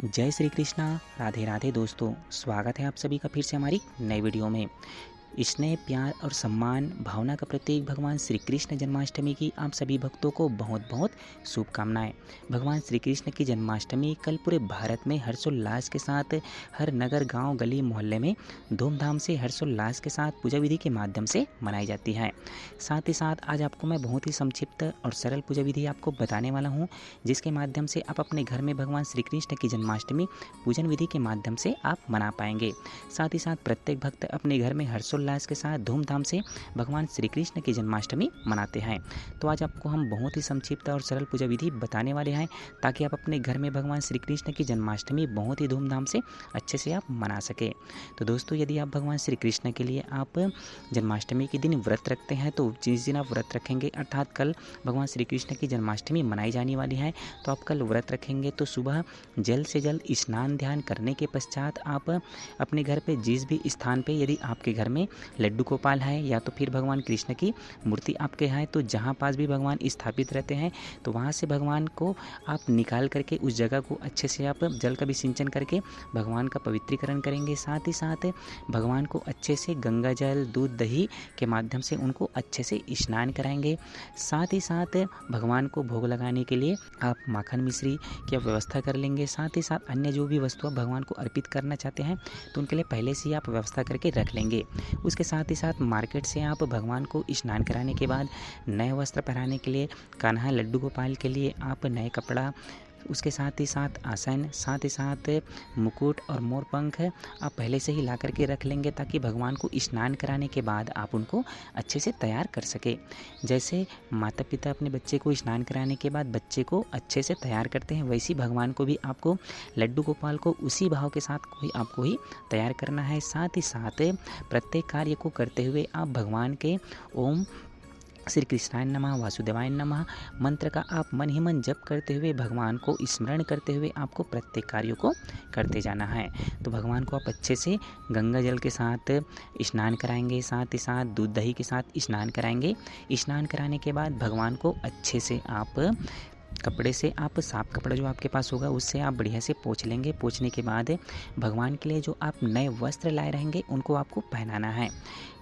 जय श्री कृष्णा। राधे राधे दोस्तों, स्वागत है आप सभी का फिर से हमारी नई वीडियो में। स्नेह, प्यार और सम्मान भावना का प्रतीक भगवान श्री कृष्ण जन्माष्टमी की आप सभी भक्तों को बहुत बहुत शुभकामनाएं। भगवान श्री कृष्ण की जन्माष्टमी कल पूरे भारत में हर्षोल्लास के साथ हर नगर, गांव, गली, मोहल्ले में धूमधाम से हर्षोल्लास के साथ पूजा विधि के माध्यम से मनाई जाती है। साथ ही साथ आज आपको मैं बहुत ही संक्षिप्त और सरल पूजा विधि आपको बताने वाला हूँ, जिसके माध्यम से आप अपने घर में भगवान श्री कृष्ण की जन्माष्टमी पूजन विधि के माध्यम से आप मना पाएंगे। साथ ही साथ प्रत्येक भक्त अपने घर में हर्षोल्लास के साथ धूमधाम से भगवान श्री कृष्ण की जन्माष्टमी मनाते हैं। तो आज आपको हम बहुत ही संक्षिप्त और सरल पूजा विधि बताने वाले हैं, ताकि आप अपने घर में भगवान श्री कृष्ण की जन्माष्टमी बहुत ही धूमधाम से अच्छे से आप मना सके। तो दोस्तों, यदि आप भगवान श्री कृष्ण के लिए आप जन्माष्टमी के दिन व्रत रखते हैं, तो जिस दिन आप व्रत रखेंगे, अर्थात कल भगवान श्री कृष्ण की जन्माष्टमी मनाई जाने वाली है, तो आप कल व्रत रखेंगे तो सुबह जल्द से जल्द स्नान ध्यान करने के पश्चात आप अपने घर पे जिस भी स्थान पे, यदि आपके घर में लड्डू गोपाल है या तो फिर भगवान कृष्ण की मूर्ति आपके है, तो जहाँ पास भी भगवान स्थापित रहते हैं, तो वहाँ से भगवान को आप निकाल करके उस जगह को अच्छे से आप जल का भी सिंचन करके भगवान का पवित्रीकरण करेंगे। साथ ही साथ भगवान को अच्छे से गंगा जल, दूध, दही के माध्यम से उनको अच्छे से स्नान कराएंगे। साथ ही साथ भगवान को भोग लगाने के लिए आप माखन मिश्री की व्यवस्था कर लेंगे। साथ ही साथ अन्य जो भी वस्तु आप भगवान को अर्पित करना चाहते हैं, तो उनके लिए पहले से ही आप व्यवस्था करके रख लेंगे। उसके साथ ही साथ मार्केट से आप भगवान को स्नान कराने के बाद नए वस्त्र पहनाने के लिए, कान्हा लड्डू गोपाल के लिए आप नए कपड़ा, उसके साथ ही साथ आसन, साथ ही साथ मुकुट और मोर पंख आप पहले से ही ला करके रख लेंगे, ताकि भगवान को स्नान कराने के बाद आप उनको अच्छे से तैयार कर सके। जैसे माता पिता अपने बच्चे को स्नान कराने के बाद बच्चे को अच्छे से तैयार करते हैं, वैसे भगवान को भी आपको, लड्डू गोपाल को उसी भाव के साथ आपको ही तैयार करना है। साथ ही साथ प्रत्येक कार्य को करते हुए आप भगवान के ओम श्री कृष्णाय नमः, वासुदेवाय नमः मंत्र का आप मन ही मन जप करते हुए भगवान को स्मरण करते हुए आपको प्रत्येक कार्यों को करते जाना है। तो भगवान को आप अच्छे से गंगा जल के साथ स्नान कराएंगे, साथ ही साथ दूध दही के साथ स्नान कराएंगे। स्नान कराने के बाद भगवान को अच्छे से आप कपड़े से, आप साफ कपड़ा जो आपके पास होगा उससे आप बढ़िया से पोंछ लेंगे। पोंछने के बाद भगवान के लिए जो आप नए वस्त्र लाए रहेंगे उनको आपको पहनाना है।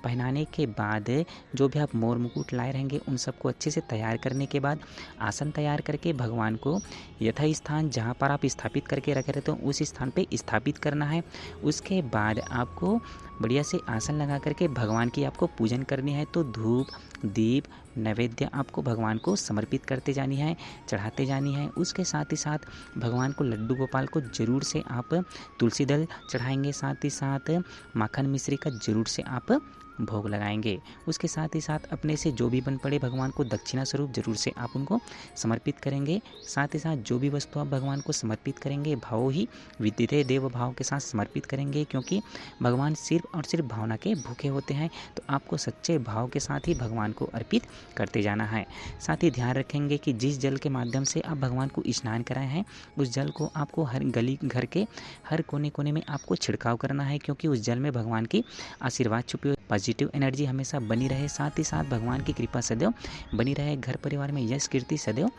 पहनाने के बाद जो भी आप मोर मुकुट लाए रहेंगे उन सबको अच्छे से तैयार करने के बाद आसन तैयार करके भगवान को यथा स्थान जहाँ पर आप स्थापित करके रखे रहते हो उस स्थान पे स्थापित करना है। उसके बाद आपको बढ़िया से आसन लगा करके भगवान की आपको पूजन करनी है। तो धूप, दीप, नैवेद्य आपको भगवान को समर्पित करते जानी है, चढ़ाते जानी है। उसके साथ ही साथ भगवान को, लड्डू गोपाल को जरूर से आप तुलसी दल चढ़ाएंगे। साथ ही साथ माखन मिश्री का जरूर से आप भोग लगाएंगे। उसके साथ ही साथ अपने से जो भी बन पड़े भगवान को दक्षिणा स्वरूप जरूर से आप उनको समर्पित करेंगे। साथ ही साथ जो भी वस्तु आप भगवान को समर्पित करेंगे, भाव ही विदिते देव भाव के साथ समर्पित करेंगे, क्योंकि भगवान सिर्फ और सिर्फ भावना के भूखे होते हैं। तो आपको सच्चे भाव के साथ ही भगवान को अर्पित करते जाना है। साथ ही ध्यान रखेंगे कि जिस जल के माध्यम से आप भगवान को स्नान कराए हैं, उस जल को आपको हर गली, घर के हर कोने कोने में आपको छिड़काव करना है, क्योंकि उस जल में भगवान की आशीर्वाद छुपी हुई, पॉजिटिव एनर्जी हमेशा बनी रहे। साथ ही साथ भगवान की कृपा सदैव बनी रहे, घर परिवार में यश कीर्ति सदैव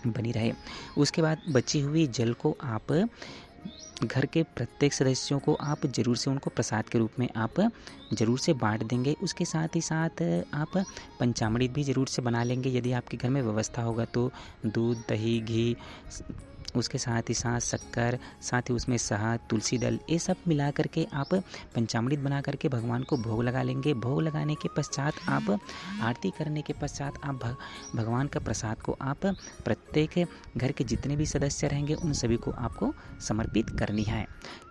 बनी रहे। उसके बाद बची हुई जल को आप घर के प्रत्येक सदस्यों को आप जरूर से उनको प्रसाद के रूप में आप जरूर से बांट देंगे। उसके साथ ही साथ आप पंचामृत भी जरूर से बना लेंगे, यदि आपके घर में व्यवस्था होगा तो। दूध, दही, घी, उसके साथ ही साथ शक्कर, साथ ही उसमें शहद, तुलसी दल, ये सब मिला करके आप पंचामृत बना करके भगवान को भोग लगा लेंगे। भोग लगाने के पश्चात आप आरती करने के पश्चात आप भगवान का प्रसाद को आप प्रत्येक घर के जितने भी सदस्य रहेंगे उन सभी को आपको समर्पित करनी है।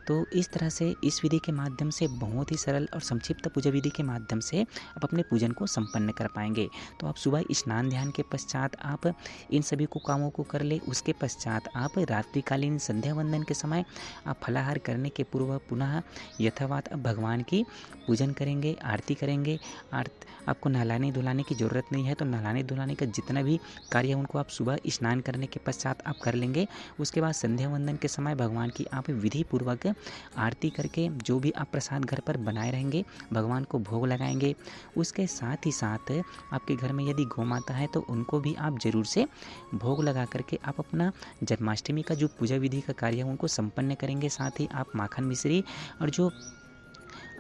तो इस तरह से इस विधि के माध्यम से, बहुत ही सरल और संक्षिप्त पूजा विधि के माध्यम से आप अपने पूजन को संपन्न कर पाएंगे। तो आप सुबह स्नान ध्यान के पश्चात आप इन सभी को कामों को कर ले। उसके पश्चात आप रात्रिकालीन संध्या वंदन के समय आप फलाहार करने के पूर्व पुनः यथावत अब भगवान की पूजन करेंगे, आरती करेंगे। आपको नहलाने धुलाने की ज़रूरत नहीं है, तो नहलाने धुलाने का जितना भी कार्य है उनको आप सुबह स्नान करने के पश्चात आप कर लेंगे। उसके बाद संध्या वंदन के समय भगवान की आप विधि पूर्वक आरती करके जो भी आप प्रसाद घर पर बनाए रहेंगे भगवान को भोग लगाएंगे। उसके साथ ही साथ आपके घर में यदि गौ माता है तो उनको भी आप जरूर से भोग लगा करके आप अपना जन्माष्टमी जन्माष्टमी का जो पूजा विधि का कार्य है उनको संपन्न करेंगे। साथ ही आप माखन मिश्री और जो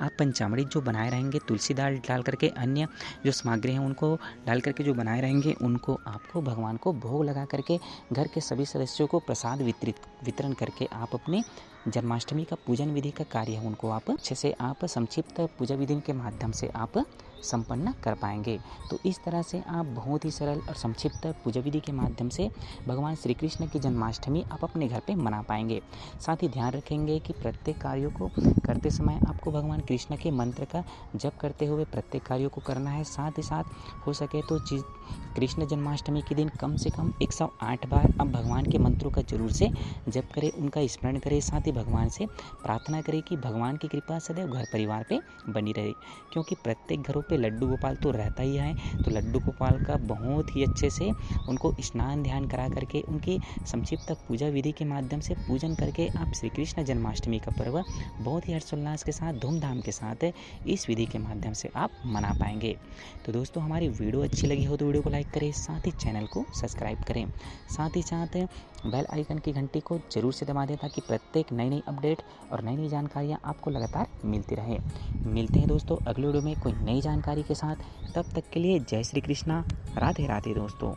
आप पंचामृत जो बनाए रहेंगे तुलसी दाल डाल करके, अन्य जो सामग्री हैं उनको डाल करके जो बनाए रहेंगे उनको आपको भगवान को भोग लगा करके घर के सभी सदस्यों को प्रसाद वितरण करके आप अपने जन्माष्टमी का पूजन विधि का कार्य है उनको आप अच्छे से आप संक्षिप्त पूजा विधि के माध्यम से आप संपन्न कर पाएंगे। तो इस तरह से आप बहुत ही सरल और संक्षिप्त पूजा विधि के माध्यम से भगवान श्री कृष्ण की जन्माष्टमी आप अपने घर पे मना पाएंगे। साथ ही ध्यान रखेंगे कि प्रत्येक कार्यों को करते समय आपको भगवान कृष्ण के मंत्र का जप करते हुए प्रत्येक कार्यों को करना है। साथ ही साथ हो सके तो कृष्ण जन्माष्टमी के दिन कम से कम 108 बार आप भगवान के मंत्रों का जरूर से जप करें, उनका स्मरण करें। साथ ही भगवान से प्रार्थना करें कि भगवान की कृपा सदैव घर परिवार पे बनी रहे, क्योंकि प्रत्येक घरों पे लड्डू गोपाल तो रहता ही है। तो लड्डू गोपाल का बहुत ही अच्छे से उनको स्नान ध्यान करा करके उनकी संक्षिप्त पूजा विधि के माध्यम से पूजन करके आप श्री कृष्ण जन्माष्टमी का पर्व बहुत ही हर्षोल्लास के साथ धूमधाम के साथ इस विधि के माध्यम से आप मना पाएंगे। तो दोस्तों हमारी वीडियो अच्छी लगी हो तो वीडियो को लाइक करें, साथ ही चैनल को सब्सक्राइब करें, साथ ही साथ बेल आइकन की घंटी को जरूर से दबा दें ताकि प्रत्येक नई अपडेट और नई जानकारियाँ आपको लगातार मिलती रहे। मिलते हैं दोस्तों अगले वीडियो में कोई नई जानकारी के साथ। तब तक के लिए जय श्री कृष्णा, राधे राधे दोस्तों।